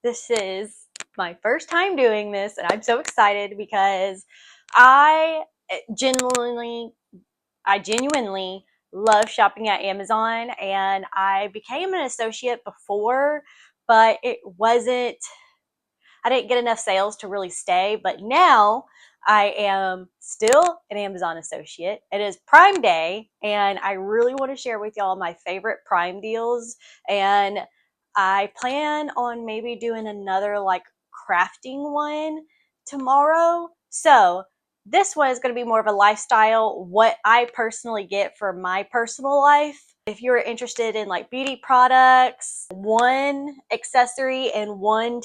This is my first time doing this, and I'm so excited because I genuinely, I genuinely love shopping at Amazon, and I became an associate before, but I didn't get enough sales to really stay. But now I am still an Amazon associate. It is Prime Day, and I really want to share with y'all my favorite Prime deals. And I plan on maybe doing another like crafting one tomorrow. So this one is going to be more of a lifestyle, what I personally get for my personal life. If you're interested in like beauty products, one accessory and one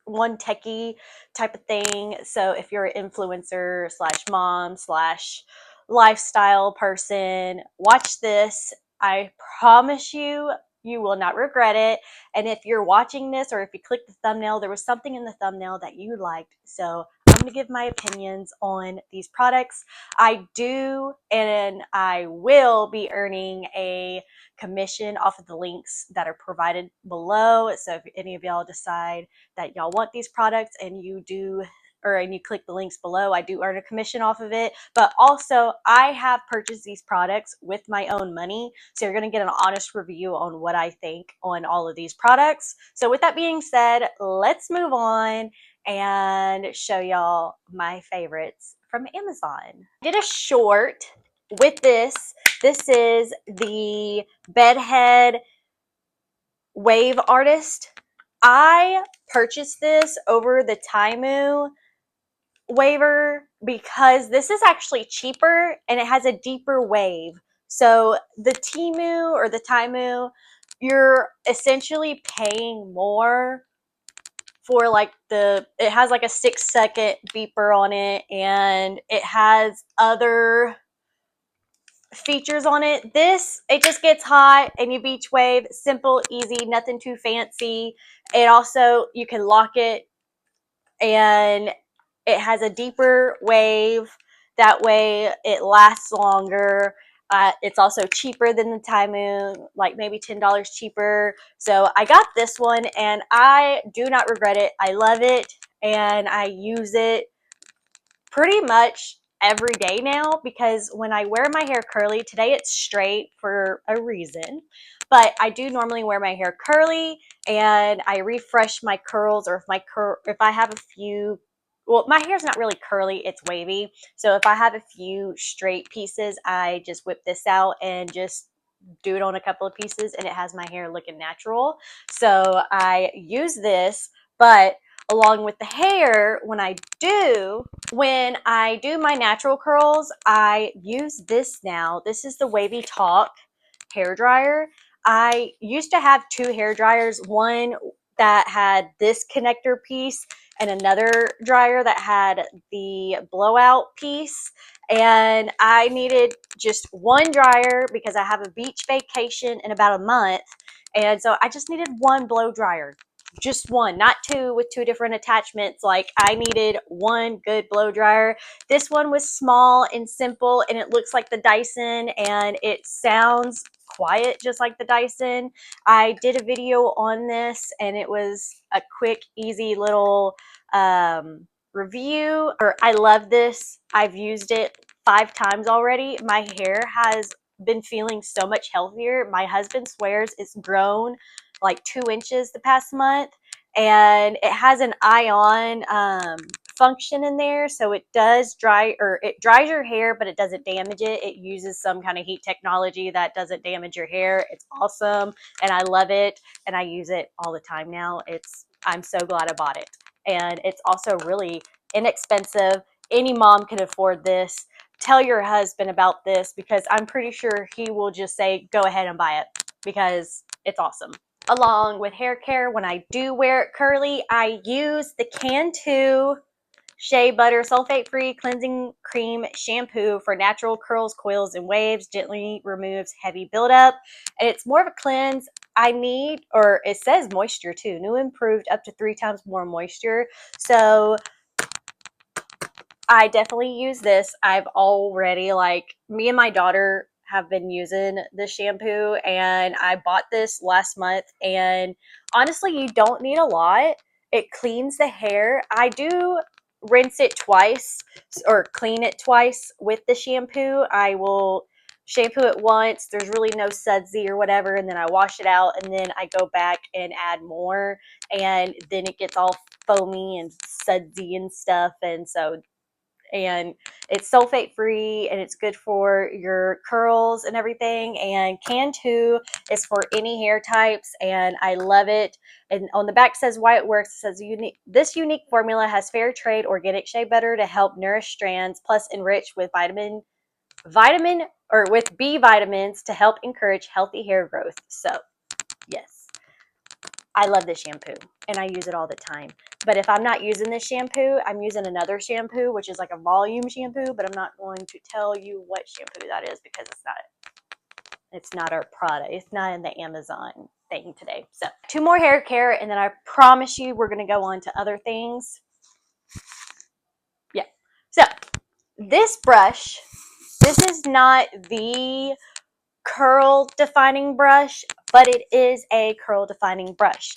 techie type of thing. So if you're an influencer slash mom slash lifestyle person, watch this. I promise you, you will not regret it. And if you're watching this or if you click the thumbnail, there was something in the thumbnail that you liked. So I'm going to give my opinions on these products. I do and I will be earning a commission off of the links that are provided below. So if any of y'all decide that y'all want these products and you click the links below, I do earn a commission off of it. But also I have purchased these products with my own money. So you're going to get an honest review on what I think on all of these products. So with that being said, let's move on and show y'all my favorites from Amazon. I did a short with this. This is the Bedhead Wave Artist. I purchased this over the Temu waver because this is actually cheaper and it has a deeper wave. So the Temu or the Temu, you're essentially paying more for like it has like a 6-second beeper on it, and it has other features on it. It just gets hot and you beach wave. Simple, easy, nothing too fancy. It also, you can lock it and it has a deeper wave. That way it lasts longer. It's also cheaper than the Temu, like maybe $10 cheaper. So I got this one and I do not regret it. I love it and I use it pretty much every day now, because when I wear my hair curly, today it's straight for a reason, but I do normally wear my hair curly and I refresh my curls, or if I have a few, well, my hair's not really curly, it's wavy. So if I have a few straight pieces, I just whip this out and just do it on a couple of pieces and it has my hair looking natural. So I use this, but along with the hair, when I do my natural curls, I use this now. This is the Wavy Talk hair dryer. I used to have two hair dryers, one that had this connector piece and another dryer that had the blowout piece. And I needed just one dryer because I have a beach vacation in about a month. And so I just needed one blow dryer. Just one, not two with two different attachments. Like, I needed one good blow dryer. This one was small and simple, and it looks like the Dyson, and it sounds quiet just like the Dyson. I did a video on this, and it was a quick, easy little review. I love this. I've used it 5 times already. My hair has been feeling so much healthier. My husband swears it's grown like 2 inches the past month, and it has an ion function in there, so it dries your hair, but it doesn't damage it. It uses some kind of heat technology that doesn't damage your hair. It's awesome and I love it, and I use it all the time now. I'm so glad I bought it, and it's also really inexpensive. Any mom can afford this. Tell your husband about this, because I'm pretty sure he will just say go ahead and buy it because it's awesome. Along with hair care, when I do wear it curly, I use the Cantù Shea Butter Sulfate-Free Cleansing Cream Shampoo for natural curls, coils, and waves. Gently removes heavy buildup. And it's more of a cleanse. It says moisture too. New improved, up to 3 times more moisture. So I definitely use this. I've already, me and my daughter have been using this shampoo, and I bought this last month, and honestly, you don't need a lot. It cleans the hair. I do rinse it twice or clean it twice with the shampoo. I will shampoo it once, there's really no sudsy or whatever, and then I wash it out, and then I go back and add more, and then it gets all foamy and sudsy and stuff. And it's sulfate free, and it's good for your curls and everything. And Cantù is for any hair types, and I love it. And on the back says why it works. It says this unique formula has fair trade organic shea butter to help nourish strands, plus enriched with vitamin or with B vitamins to help encourage healthy hair growth. So yes, I love this shampoo and I use it all the time. But if I'm not using this shampoo, I'm using another shampoo, which is like a volume shampoo, but I'm not going to tell you what shampoo that is because it's not our product. It's not in the Amazon thing today. So 2 more hair care, and then I promise you we're going to go on to other things. Yeah. So this brush, this is not the curl defining brush, but it is a curl defining brush.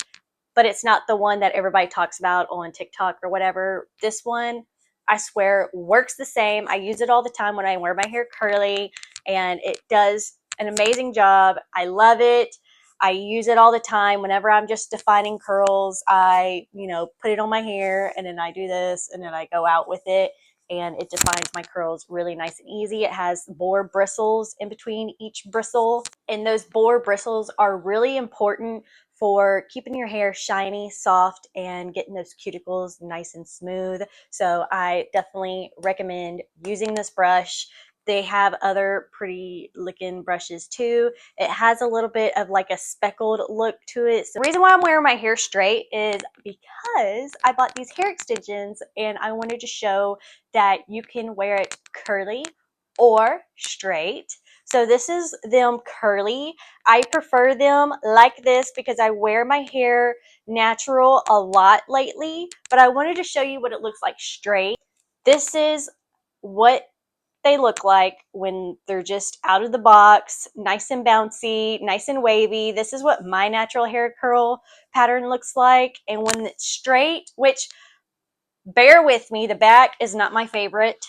But it's not the one that everybody talks about on TikTok or whatever. This one, I swear, works the same. I use it all the time when I wear my hair curly, and it does an amazing job. I love it. I use it all the time whenever I'm just defining curls. I, put it on my hair, and then I do this, and then I go out with it, and it defines my curls really nice and easy. It has boar bristles in between each bristle, and those boar bristles are really important for keeping your hair shiny, soft, and getting those cuticles nice and smooth. So I definitely recommend using this brush. They have other pretty looking brushes too. It has a little bit of like a speckled look to it. So the reason why I'm wearing my hair straight is because I bought these hair extensions, and I wanted to show that you can wear it curly or straight. So this is them curly. I prefer them like this because I wear my hair natural a lot lately, but I wanted to show you what it looks like straight. This is what they look like when they're just out of the box, nice and bouncy, nice and wavy. This is what my natural hair curl pattern looks like. And when it's straight, which, bear with me, the back is not my favorite.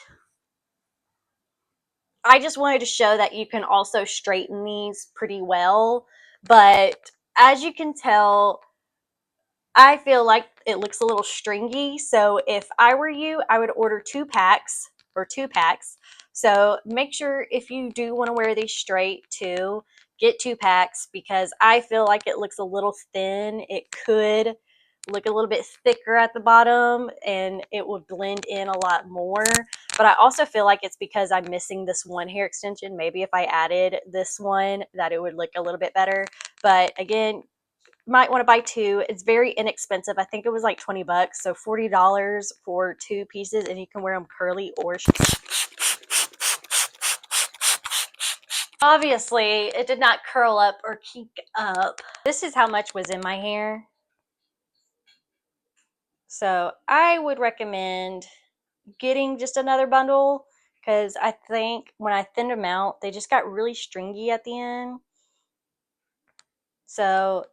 I just wanted to show that you can also straighten these pretty well. But as you can tell, I feel like it looks a little stringy. So if I were you, I would order 2 packs or 2 packs. So make sure if you do want to wear these straight too, get 2 packs because I feel like it looks a little thin. It could look a little bit thicker at the bottom and it would blend in a lot more. But I also feel like it's because I'm missing this one hair extension. Maybe if I added this one, that it would look a little bit better. But again, might want to buy 2. It's very inexpensive. I think it was like 20 bucks. So $40 for 2 pieces, and you can wear them curly or obviously it did not curl up or kink up. This is how much was in my hair. So I would recommend getting just another bundle because I think when I thinned them out, they just got really stringy at the end. So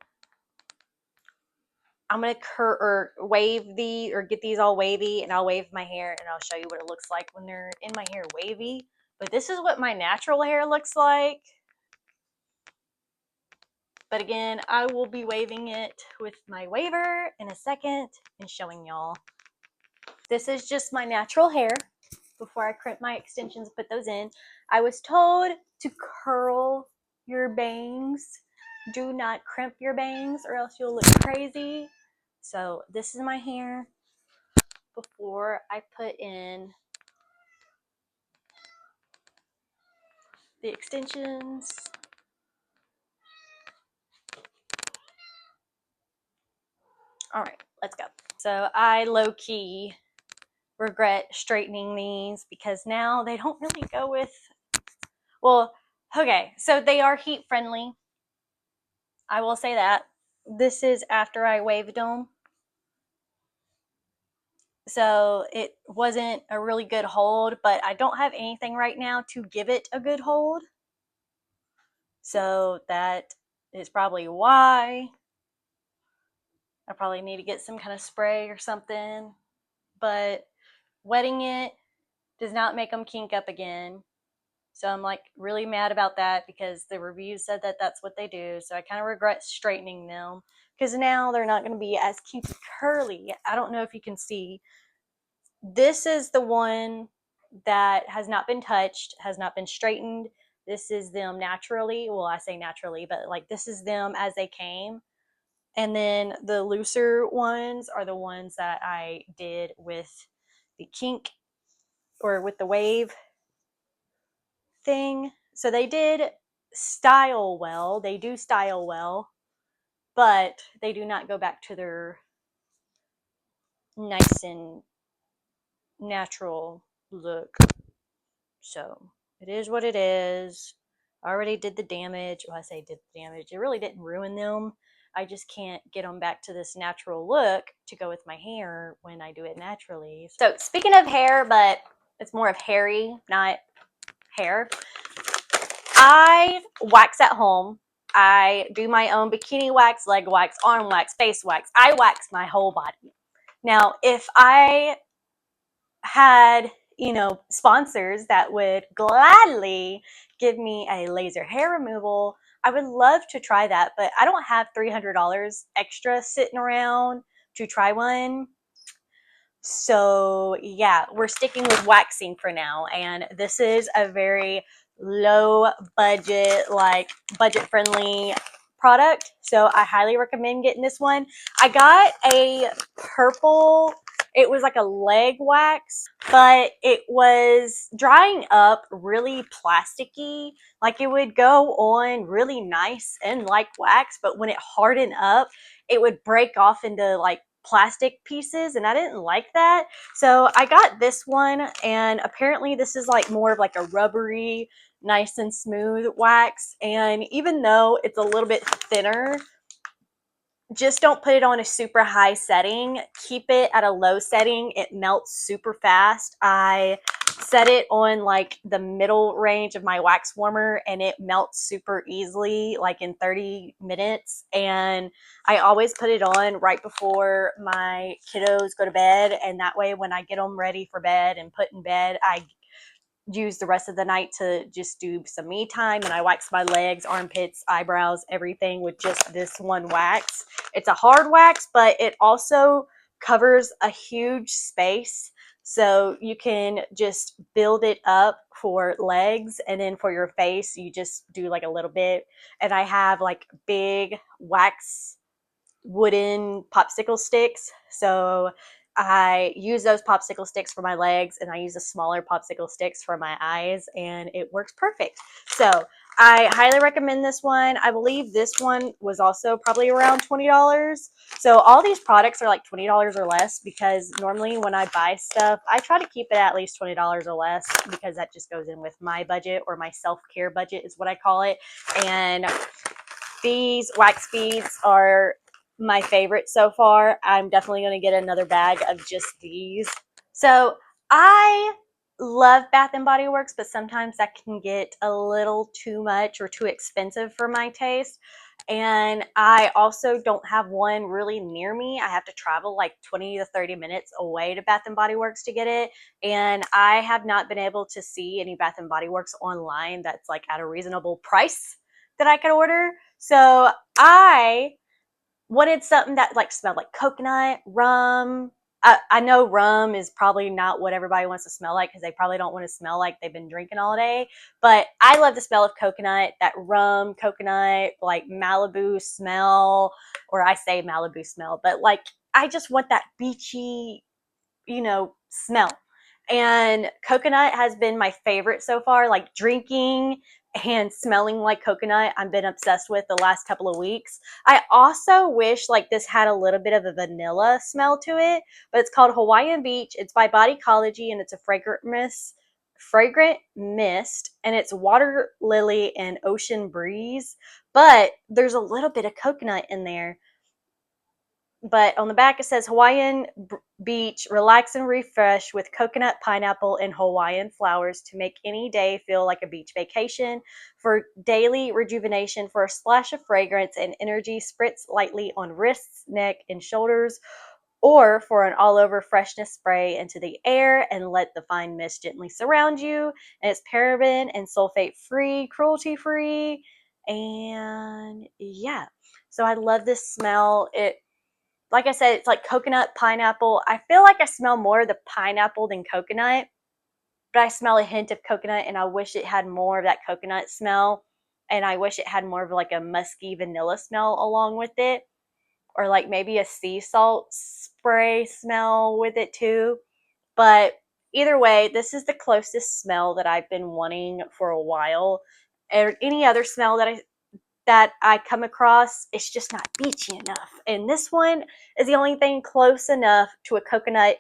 I'm going to get these all wavy, and I'll wave my hair, and I'll show you what it looks like when they're in my hair wavy. But this is what my natural hair looks like. But again, I will be waving it with my waver in a second and showing y'all. This is just my natural hair before I crimp my extensions, put those in. I was told to curl your bangs. Do not crimp your bangs or else you'll look crazy. So this is my hair before I put in the extensions. All right, let's go. So I low-key regret straightening these because now they don't really go with, well, okay, so they are heat friendly. I will say that. This is after I waved them. So it wasn't a really good hold, but I don't have anything right now to give it a good hold. So that is probably why I probably need to get some kind of spray or something. But wetting it does not make them kink up again. So I'm like really mad about that because the reviews said that that's what they do. So I kind of regret straightening them because now they're not going to be as cute and curly. I don't know if you can see. This is the one that has not been touched, has not been straightened. This is them naturally. Well, I say naturally, but like this is them as they came. And then the looser ones are the ones that I did with the kink or with the wave thing. So they did style well. They do style well, but they do not go back to their nice and natural look. So it is what it is. I already did the damage. Well, I say did the damage. It really didn't ruin them. I just can't get them back to this natural look to go with my hair when I do it naturally. So speaking of hair, but it's more of hairy, not hair. I wax at home. I do my own bikini wax, leg wax, arm wax, face wax. I wax my whole body. Now, if I had, sponsors that would gladly give me a laser hair removal, I would love to try that, but I don't have $300 extra sitting around to try one. So yeah, we're sticking with waxing for now. And this is a very low budget, like budget friendly product. So I highly recommend getting this one. I got a purple, it was like a leg wax, but it was drying up really plasticky. Like it would go on really nice and like wax, but when it hardened up, it would break off into like plastic pieces, and I didn't like that. So I got this one, and apparently this is like more of like a rubbery, nice and smooth wax. And even though it's a little bit thinner, just don't put it on a super high setting. Keep it at a low setting. It melts super fast. I set it on like the middle range of my wax warmer and it melts super easily, like in 30 minutes. And I always put it on right before my kiddos go to bed. And that way, when I get them ready for bed and put in bed, I use the rest of the night to just do some me time, and I wax my legs, armpits, eyebrows, everything with just this one wax. It's a hard wax, but it also covers a huge space, so you can just build it up for legs, and then for your face you just do like a little bit. And I have like big wax wooden popsicle sticks, so I use those popsicle sticks for my legs, and I use the smaller popsicle sticks for my eyes, and it works perfect. So I highly recommend this one. I believe this one was also probably around $20. So all these products are like $20 or less, because normally when I buy stuff, I try to keep it at least $20 or less, because that just goes in with my budget, or my self-care budget is what I call it. And these wax beads are my favorite so far. I'm definitely going to get another bag of just these. So I love Bath and Body Works, but sometimes that can get a little too much or too expensive for my taste. And I also don't have one really near me. I have to travel like 20 to 30 minutes away to Bath and Body Works to get it. And I have not been able to see any Bath and Body Works online that's like at a reasonable price that I could order. So I wanted something that like smelled like coconut, rum. I know rum is probably not what everybody wants to smell like, because they probably don't want to smell like they've been drinking all day. But I love the smell of coconut, that rum, coconut, like Malibu smell, or I say Malibu smell, but like I just want that beachy, smell. And coconut has been my favorite so far, like drinking and smelling like coconut. I've been obsessed with the last couple of weeks. I also wish like this had a little bit of a vanilla smell to it, but it's called Hawaiian Beach. It's by Bodycology, and it's a fragrant mist, and it's water lily and ocean breeze, but there's a little bit of coconut in there. But on the back it says Hawaiian beach, relax and refresh with coconut, pineapple, and Hawaiian flowers to make any day feel like a beach vacation. For daily rejuvenation, for a splash of fragrance and energy, spritz lightly on wrists, neck, and shoulders, or for an all over freshness spray into the air and let the fine mist gently surround you. And it's paraben and sulfate free, cruelty free, and yeah. So I love this smell. It, like I said, it's like coconut, pineapple. I feel like I smell more of the pineapple than coconut, but I smell a hint of coconut, and I wish it had more of that coconut smell. And I wish it had more of like a musky vanilla smell along with it, or like maybe a sea salt spray smell with it too. But either way, this is the closest smell that I've been wanting for a while. Or any other smell that I come across, it's just not beachy enough. And this one is the only thing close enough to a coconut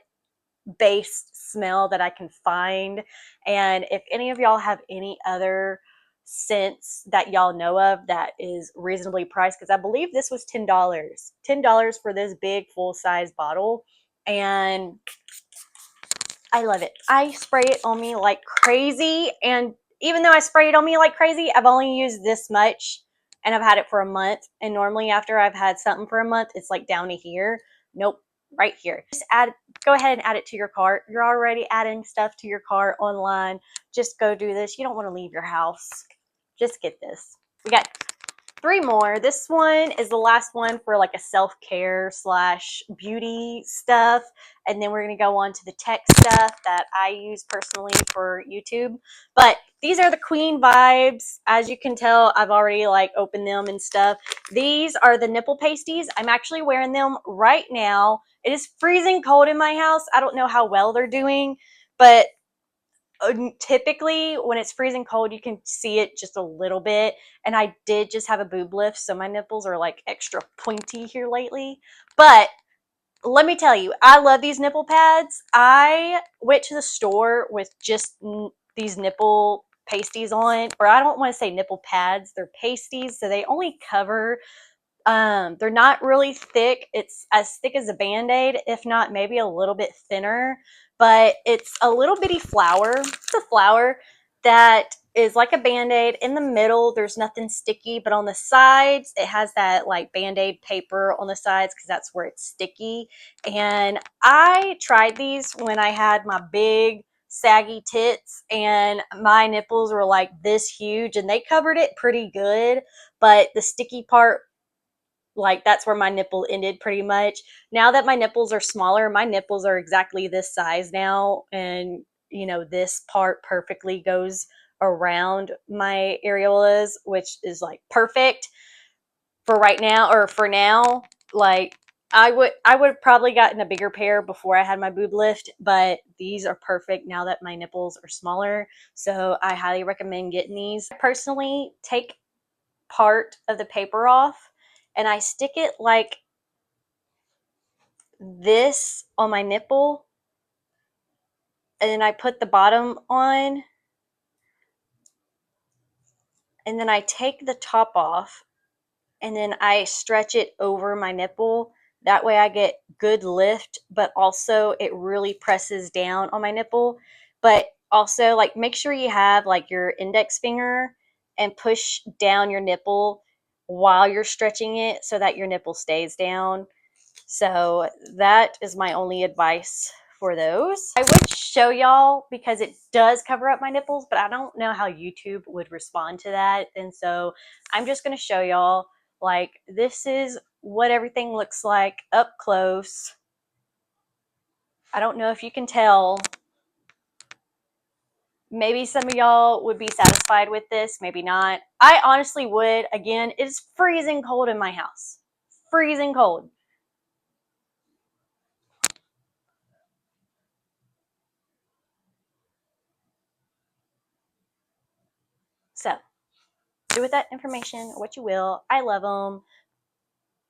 based smell that I can find. And if any of y'all have any other scents that y'all know of that is reasonably priced, because I believe this was $10 for this big full size bottle, and I love it. I spray it on me like crazy, and even though I spray it on me like crazy, I've only used this much, and I've had it for a month. And normally after I've had something for a month, it's like down to here. Nope, right here. Just go ahead and add it to your cart. You're already adding stuff to your cart online. Just go do this. You don't want to leave your house. Just get this. We got 3 more. This one is the last one for like a self-care slash beauty stuff. And then we're going to go on to the tech stuff that I use personally for YouTube. But these are the Queen Vibes. As you can tell, I've already like opened them and stuff. These are the nipple pasties. I'm actually wearing them right now. It is freezing cold in my house. I don't know how well they're doing, but typically when it's freezing cold you can see it just a little bit, and I did just have a boob lift, so my nipples are like extra pointy here lately. But let me tell you, I love these nipple pads. I went to the store with just these nipple pasties on, or I don't want to say nipple pads, they're pasties, so they only cover, they're not really thick. It's as thick as a Band-Aid, if not maybe a little bit thinner, but it's a little bitty flower. It's a flower that is like a Band-Aid. In the middle, there's nothing sticky, but on the sides, it has that like Band-Aid paper on the sides because that's where it's sticky. And I tried these when I had my big saggy tits, and my nipples were like this huge, and they covered it pretty good, but the sticky part, like that's where my nipple ended pretty much. Now that my nipples are smaller, my nipples are exactly this size now, and you know, this part perfectly goes around my areolas, which is like perfect for right now, or for now. Like I would have probably gotten a bigger pair before I had my boob lift, but these are perfect now that my nipples are smaller. So I highly recommend getting these. I personally take part of the paper off and I stick it like this on my nipple, and then I put the bottom on, and then I take the top off, and then I stretch it over my nipple. That way I get good lift, but also it really presses down on my nipple. But also, like, make sure you have like your index finger and push down your nipple while you're stretching it so that your nipple stays down. So that is my only advice for those. I would show y'all because it does cover up my nipples, but I don't know how YouTube would respond to that. And so I'm just going to show y'all, like, this is what everything looks like up close. I don't know if you can tell. Maybe some of y'all would be satisfied with this, maybe not. I honestly would. Again, it's freezing cold in my house. Freezing cold. So do with that information what you will. I love them.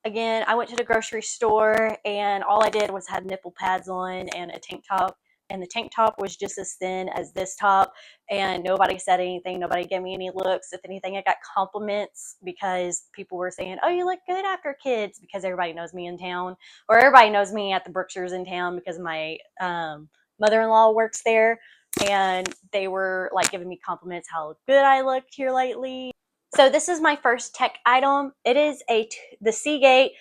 Again, I went to the grocery store and all I did was have nipple pads on and a tank top. and the tank top was just as thin as this top, and nobody said anything. Nobody gave me any looks. If anything, I got compliments because people were saying, oh, you look good after kids, because everybody knows me in town, or everybody knows me at the Brookshires in town because my mother-in-law works there, and they were like giving me compliments how good I looked here lately. So this is my first tech item. It is the Seagate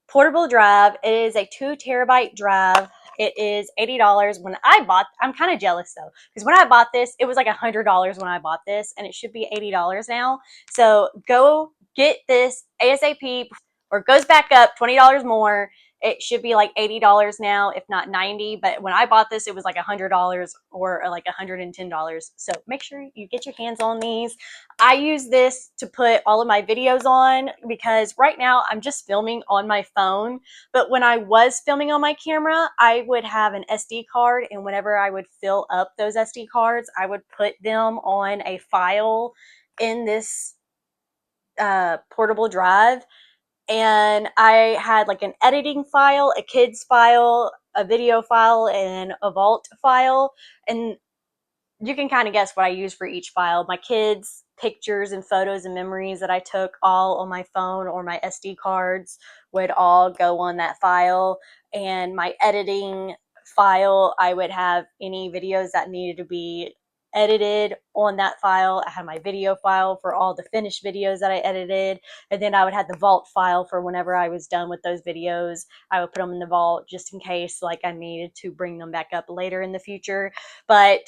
portable drive. It is a 2 terabyte drive. It is $80. When I bought, I'm kind of jealous though, because when I bought this, it was like $100 when I bought this, and it should be $80 now. So go get this ASAP, or it goes back up $20 more. It should be like $80 now, if not 90. But when I bought this, it was like $100 or like $110. So make sure you get your hands on these. I use this to put all of my videos on, because right now I'm just filming on my phone. But when I was filming on my camera, I would have an SD card, and whenever I would fill up those SD cards, I would put them on a file in this portable drive. And I had like an editing file, a kids file, a video file, and a vault file. And you can kind of guess what I use for each file. My kids' pictures and photos and memories that I took all on my phone or my SD cards would all go on that file. And my editing file, I would have any videos that needed to be edited on that file. I had my video file for all the finished videos that I edited, and then I would have the vault file for whenever I was done with those videos. I would put them in the vault just in case like I needed to bring them back up later in the future. But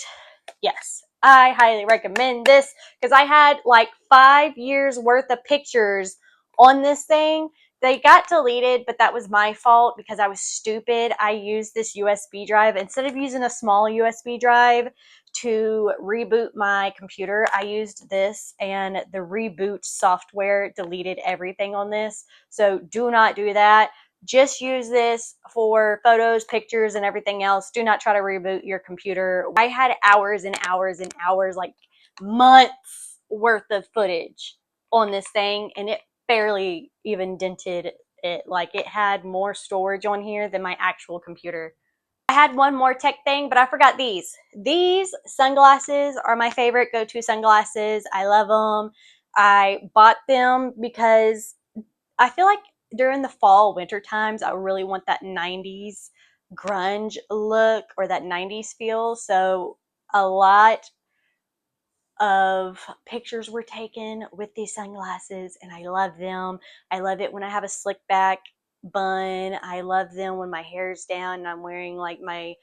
yes, I highly recommend this, because I had like 5 years worth of pictures on this thing. They got deleted, but that was my fault because I was stupid. I used this USB drive. Instead of using a small USB drive to reboot my computer, I used this, and the reboot software deleted everything on this. So do not do that. Just use this for photos, pictures, and everything else. Do not try to reboot your computer. I had hours and hours and hours, like months worth of footage on this thing, and it barely even dented it. Like, it had more storage on here than my actual computer. I had one more tech thing, but I forgot these. These sunglasses are my favorite go-to sunglasses. I love them. I bought them because I feel like during the fall, winter times, I really want that 90s grunge look, or that 90s feel. So a lot of pictures were taken with these sunglasses, and I love them. I love it when I have a slick back bun. I love them when my hair's down and I'm wearing like my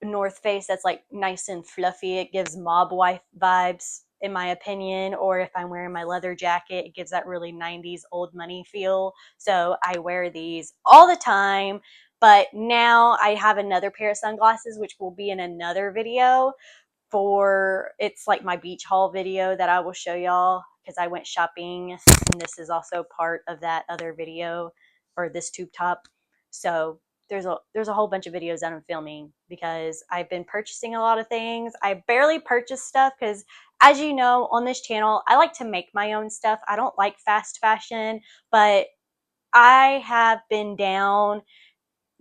North Face that's like nice and fluffy. It gives mob wife vibes, in my opinion. Or if I'm wearing my leather jacket, it gives that really 90s old money feel. So I wear these all the time. But now I have another pair of sunglasses, which will be in another video. For it's like my beach haul video that I will show y'all, because I went shopping, and this is also part of that other video, or this tube top. So there's a whole bunch of videos that I'm filming, because I've been purchasing a lot of things. I barely purchase stuff because, as you know, on this channel, I like to make my own stuff. I don't like fast fashion, but I have been down,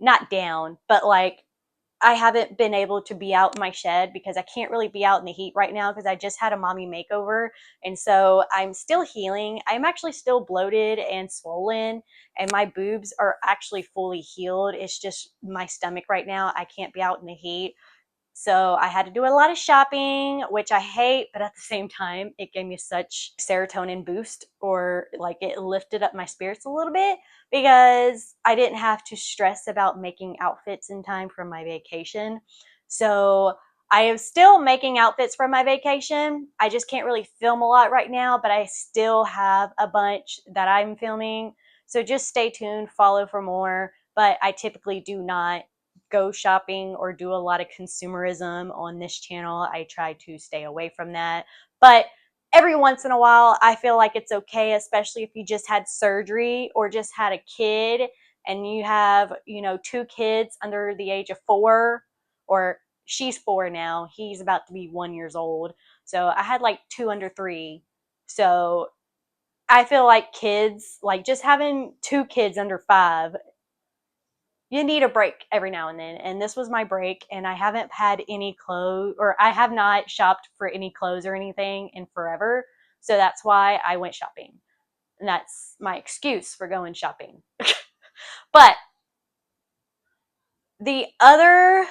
not down, but like I haven't been able to be out in my shed because I can't really be out in the heat right now, because I just had a mommy makeover. And so I'm still healing. I'm actually still bloated and swollen, and my boobs are actually fully healed. It's just my stomach right now. I can't be out in the heat. So I had to do a lot of shopping, which I hate, but at the same time, it gave me such serotonin boost, or like it lifted up my spirits a little bit, because I didn't have to stress about making outfits in time for my vacation. So I am still making outfits for my vacation. I just can't really film a lot right now, but I still have a bunch that I'm filming. So just stay tuned, follow for more. But I typically do not go shopping or do a lot of consumerism on this channel. I try to stay away from that. But every once in a while, I feel like it's okay, especially if you just had surgery or just had a kid, and you have, 2 kids under the age of 4, or she's 4 now. He's about to be 1 years old. So I had like 2 under 3. So I feel like kids, like just having 2 kids under 5, you need a break every now and then. And this was my break, and I haven't had any clothes, or I have not shopped for any clothes or anything in forever. So that's why I went shopping. And that's my excuse for going shopping. But the other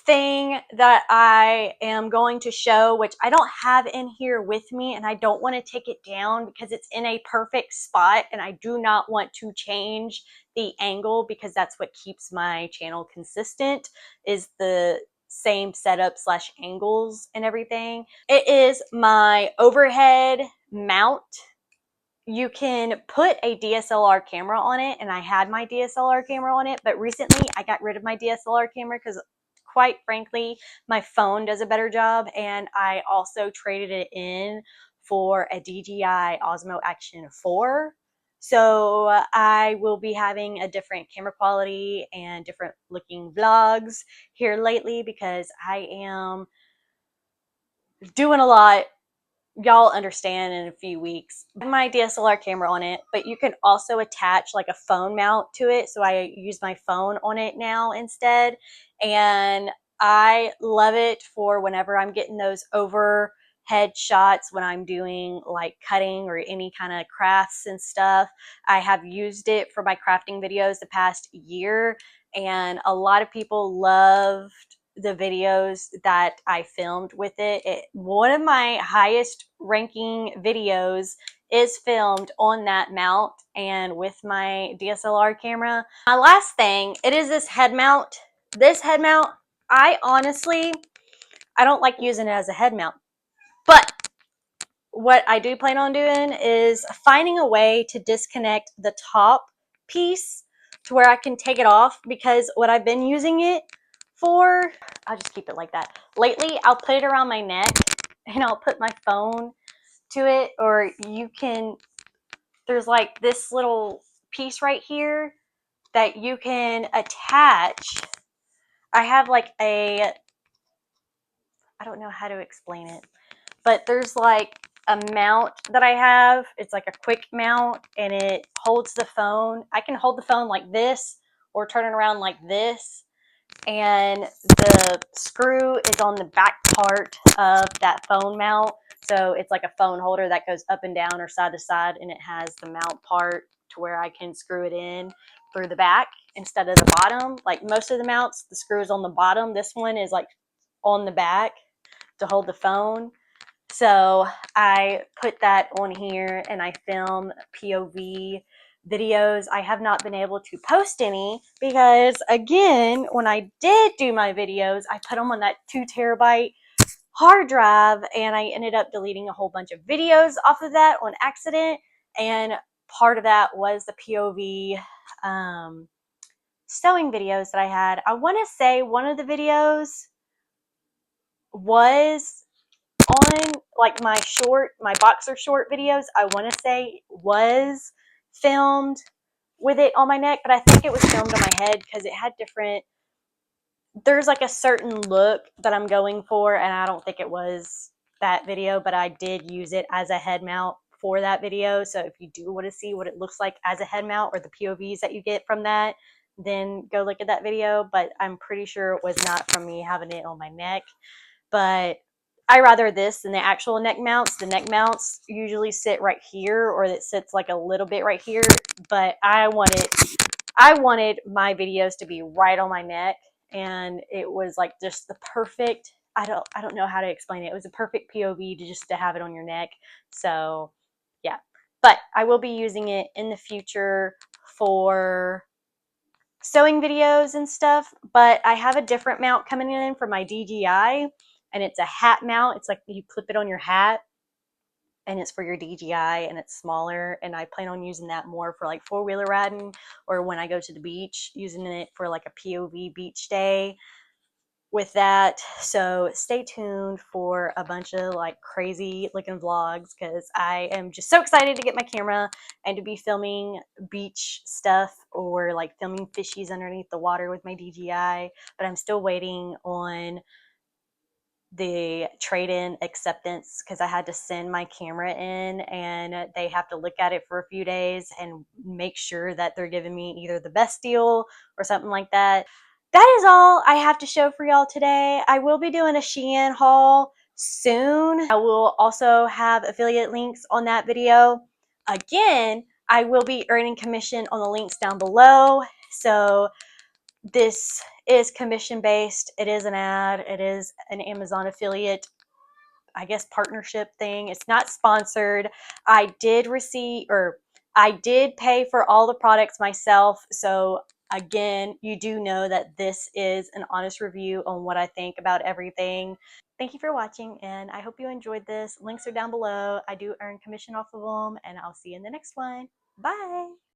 thing that I am going to show, which I don't have in here with me, and I don't want to take it down because it's in a perfect spot, and I do not want to change the angle because that's what keeps my channel consistent, is the same setup slash angles and everything. It is my overhead mount. You can put a DSLR camera on it, and I had my DSLR camera on it, but recently I got rid of my DSLR camera because, quite frankly, my phone does a better job, and I also traded it in for a DJI Osmo Action 4. So I will be having a different camera quality and different looking vlogs here lately because I am doing a lot. Y'all understand in a few weeks. I have my DSLR camera on it, but you can also attach like a phone mount to it. So I use my phone on it now instead. And I love it for whenever I'm getting those overhead shots when I'm doing like cutting or any kind of crafts and stuff. I have used it for my crafting videos the past year, and a lot of people loved the videos that I filmed with it. One of my highest ranking videos is filmed on that mount and with my DSLR camera. My last thing, it is this head mount. This head mount, I don't like using it as a head mount, but what I do plan on doing is finding a way to disconnect the top piece to where I can take it off, because what I've been using it for, I'll just keep it like that. Lately, I'll put it around my neck and I'll put my phone to it, or you can, there's like this little piece right here that you can attach. I have like I don't know how to explain it, but there's like a mount that I have. It's like a quick mount, and it holds the phone. I can hold the phone like this or turn it around like this, and the screw is on the back part of that phone mount. So it's like a phone holder that goes up and down or side to side, and it has the mount part to where I can screw it in through the back instead of the bottom. Like most of the mounts, the screw is on the bottom. This one is like on the back to hold the phone. So I put that on here and I film POV videos. I have not been able to post any because, again, when I did do my videos, I put them on that 2 terabyte hard drive, and I ended up deleting a whole bunch of videos off of that on accident. And part of that was the POV sewing videos that I had. I want to say one of the videos was on like my boxer short videos. I want to say was filmed with it on my neck, but I think it was filmed on my head because it had different, there's like a certain look that I'm going for, and I don't think it was that video, but I did use it as a head mount for that video. So if you do want to see what it looks like as a head mount or the POVs that you get from that, then go look at that video. But I'm pretty sure it was not from me having it on my neck. But I rather this than the actual neck mounts. The neck mounts usually sit right here, or it sits like a little bit right here, but I wanted my videos to be right on my neck, and it was like just the perfect, I don't know how to explain it. It was a perfect POV to have it on your neck. So yeah, but I will be using it in the future for sewing videos and stuff. But I have a different mount coming in for my DJI, and it's a hat mount. It's like you clip it on your hat, and it's for your DJI, and it's smaller, and I plan on using that more for like 4-wheeler riding, or when I go to the beach, using it for like a POV beach day with that. So stay tuned for a bunch of like crazy looking vlogs, because I am just so excited to get my camera and to be filming beach stuff, or like filming fishies underneath the water with my DJI. But I'm still waiting on the trade-in acceptance because I had to send my camera in and they have to look at it for a few days and make sure that they're giving me either the best deal or something like that. That is all I have to show for y'all today. I will be doing a Shein haul soon. I will also have affiliate links on that video. Again, I will be earning commission on the links down below. So this is commission based. It is an ad. It is an Amazon affiliate, I guess, partnership thing. It's not sponsored. I did pay for all the products myself. So again, you do know that this is an honest review on what I think about everything. Thank you for watching, and I hope you enjoyed this. Links are down below. I do earn commission off of them, and I'll see you in the next one. Bye.